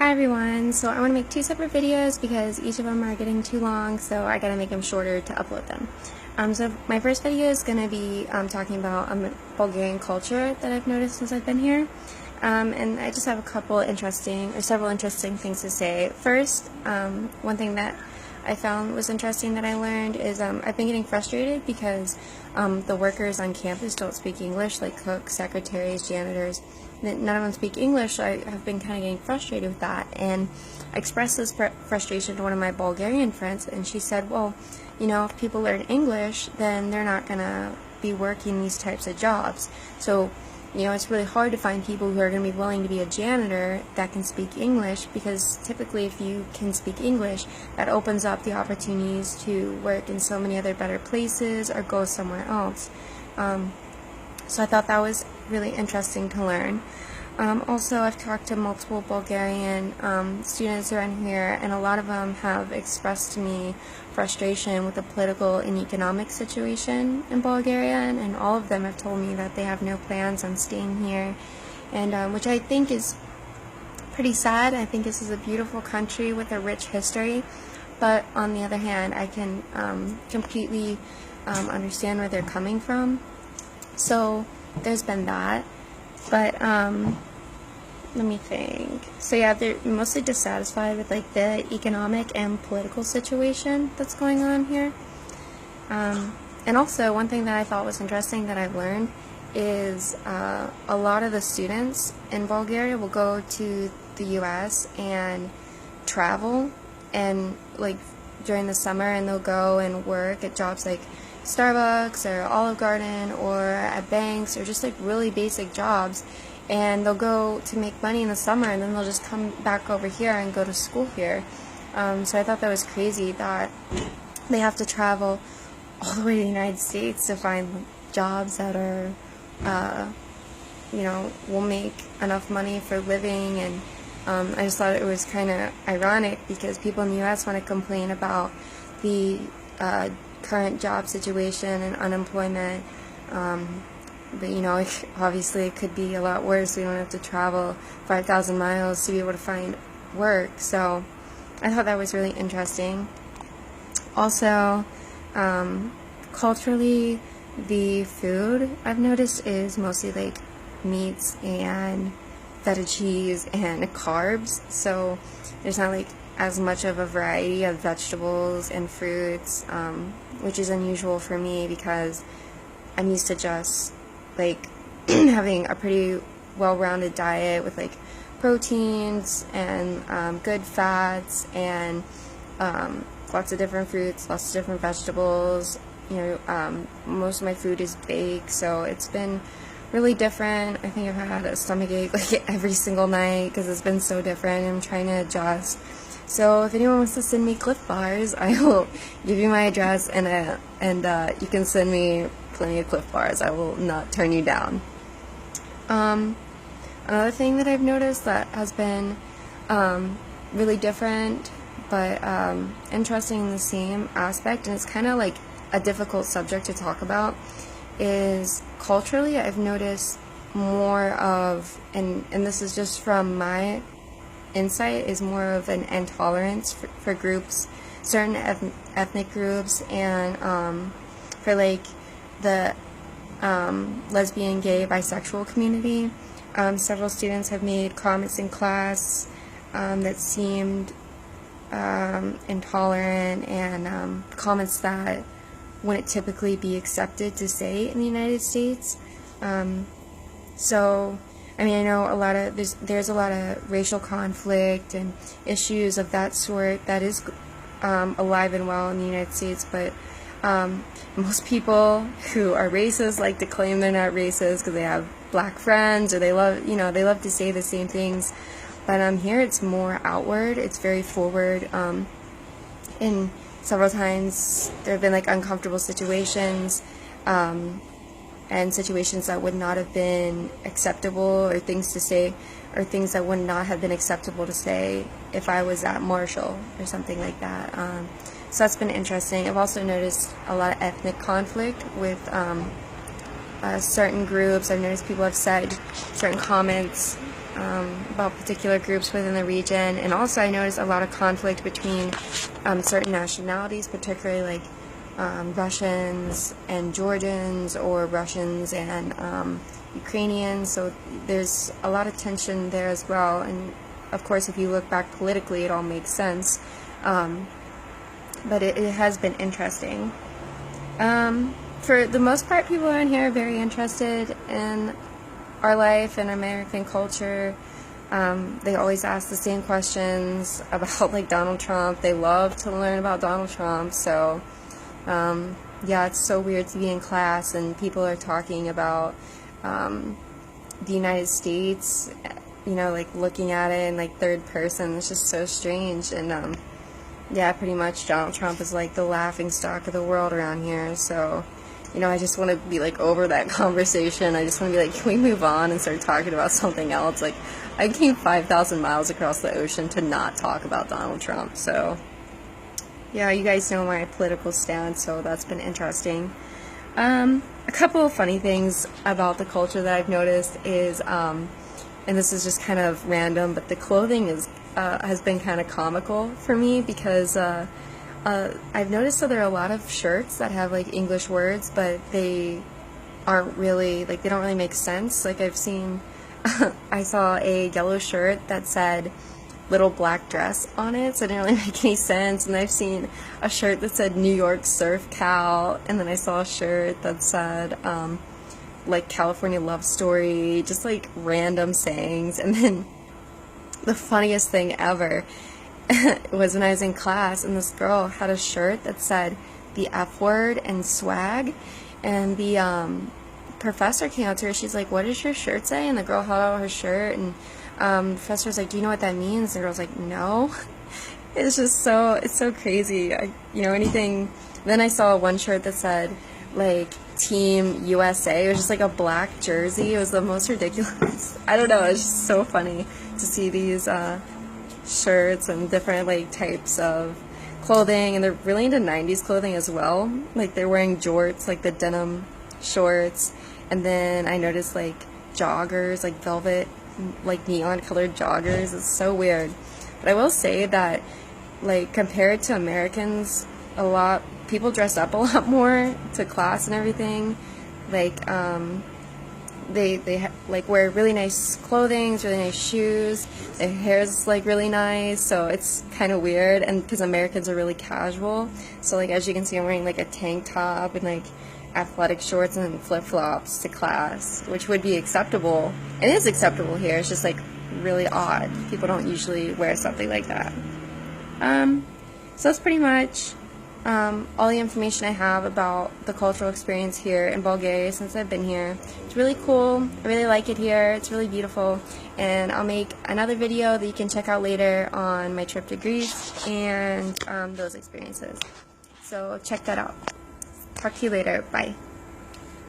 Hi everyone, so I want to make two separate videos because each of them are getting too long, so I gotta make them shorter to upload them. So my first video is going to be talking about Bulgarian culture that I've noticed since I've been here. And I just have a couple several interesting things to say. First, one thing that I found was interesting that I learned is I've been getting frustrated because the workers on campus don't speak English, like cooks, secretaries, janitors. None of them speak English, so I have been kind of getting frustrated with that. And I expressed this frustration to one of my Bulgarian friends, and she said, well, you know, if people learn English, then they're not going to be working these types of jobs. So, you know, it's really hard to find people who are going to be willing to be a janitor that can speak English, because typically if you can speak English, that opens up the opportunities to work in so many other better places or go somewhere else. So I thought that was really interesting to learn. Also, I've talked to multiple Bulgarian students around here, and a lot of them have expressed to me frustration with the political and economic situation in Bulgaria, and all of them have told me that they have no plans on staying here, and which I think is pretty sad. I think this is a beautiful country with a rich history, but on the other hand, I can completely understand where they're coming from. So there's been that, but let me think. So yeah, they're mostly dissatisfied with like the economic and political situation that's going on here. And also one thing that I thought was interesting that I've learned is a lot of the students in Bulgaria will go to the US and travel, and like during the summer, and they'll go and work at jobs like Starbucks or Olive Garden or at banks, or just like really basic jobs, and they'll go to make money in the summer, and then they'll just come back over here and go to school here. So I thought that was crazy that they have to travel all the way to the United States to find jobs that are you know, will make enough money for living. And I just thought it was kind of ironic because people in the US want to complain about the current job situation and unemployment, but you know, obviously it could be a lot worse. We don't have to travel 5,000 miles to be able to find work. So I thought that was really interesting. Also, culturally, the food I've noticed is mostly like meats and feta cheese and carbs, so there's not like as much of a variety of vegetables and fruits, which is unusual for me because I'm used to just like having a pretty well-rounded diet with like proteins and good fats and lots of different fruits, lots of different vegetables. You know, most of my food is baked, so it's been really different. I think I've had a stomachache like every single night because it's been so different. I'm trying to adjust. So if anyone wants to send me Cliff Bars, I will give you my address, and you can send me plenty of Cliff Bars. I will not turn you down. Another thing that I've noticed that has been really different but interesting in the same aspect, and it's kind of like a difficult subject to talk about, is culturally I've noticed more of, and this is just from my insight, is more of an intolerance for groups, certain ethnic groups, and for like the lesbian, gay, bisexual community. Several students have made comments in class that seemed intolerant, and comments that wouldn't typically be accepted to say in the United States. So I mean, I know there's a lot of racial conflict and issues of that sort that is alive and well in the United States, but most people who are racist like to claim they're not racist because they have black friends, or they love to say the same things. But here it's more outward, it's very forward, and several times there have been like uncomfortable situations, and situations that would not have been acceptable, or things to say, or things that would not have been acceptable to say if I was at Marshall or something like that. So that's been interesting. I've also noticed a lot of ethnic conflict with certain groups. I've noticed people have said certain comments about particular groups within the region. And also I noticed a lot of conflict between certain nationalities, particularly like Russians and Georgians, or Russians and Ukrainians. So there's a lot of tension there as well. And of course, if you look back politically, it all makes sense. But it has been interesting. For the most part, people around here are very interested in our life and American culture. They always ask the same questions about like Donald Trump. They love to learn about Donald Trump. So yeah, it's so weird to be in class and people are talking about the United States, you know, like looking at it in like third person. It's just so strange. And yeah, pretty much Donald Trump is like the laughing stock of the world around here. So, you know, I just want to be like over that conversation. I just want to be like, can we move on and start talking about something else? Like, I came 5,000 miles across the ocean to not talk about Donald Trump. So yeah, you guys know my political stance, so that's been interesting. A couple of funny things about the culture that I've noticed is, and this is just kind of random, but the clothing is has been kind of comical for me because I've noticed that there are a lot of shirts that have like English words, but they aren't really, like, they don't really make sense. Like, I've seen, I saw a yellow shirt that said little black dress on it, so it didn't really make any sense. And I've seen a shirt that said New York Surf Cal, and then I saw a shirt that said like California Love Story, just like random sayings. And then the funniest thing ever was when I was in class and this girl had a shirt that said the F word and swag, and the professor came out to her. She's like, "What does your shirt say?" And the girl held out her shirt, and the professor was like, "Do you know what that means?" And the girl's like, "No." It's just so, it's so crazy. You know, anything. Then I saw one shirt that said like Team USA. It was just like a black jersey. It was the most ridiculous. I don't know, it's just so funny to see these shirts and different like types of clothing, and they're really into 90s clothing as well. Like, they're wearing jorts, like the denim shorts, and then I noticed like joggers, like velvet, like neon colored joggers. It's so weird. But I will say that, like, compared to Americans, people dress up a lot more to class and everything. Like, they like wear really nice clothing, really nice shoes. Their hair's like really nice, so it's kind of weird. And because Americans are really casual, so like as you can see, I'm wearing like a tank top and like athletic shorts and flip-flops to class, which would be acceptable. It is acceptable here. It's just like really odd. People don't usually wear something like that. So that's pretty much all the information I have about the cultural experience here in Bulgaria since I've been here. It's really cool. I really like it here. It's really beautiful. And I'll make another video that you can check out later on my trip to Greece and those experiences. So check that out. Talk to you later. Bye.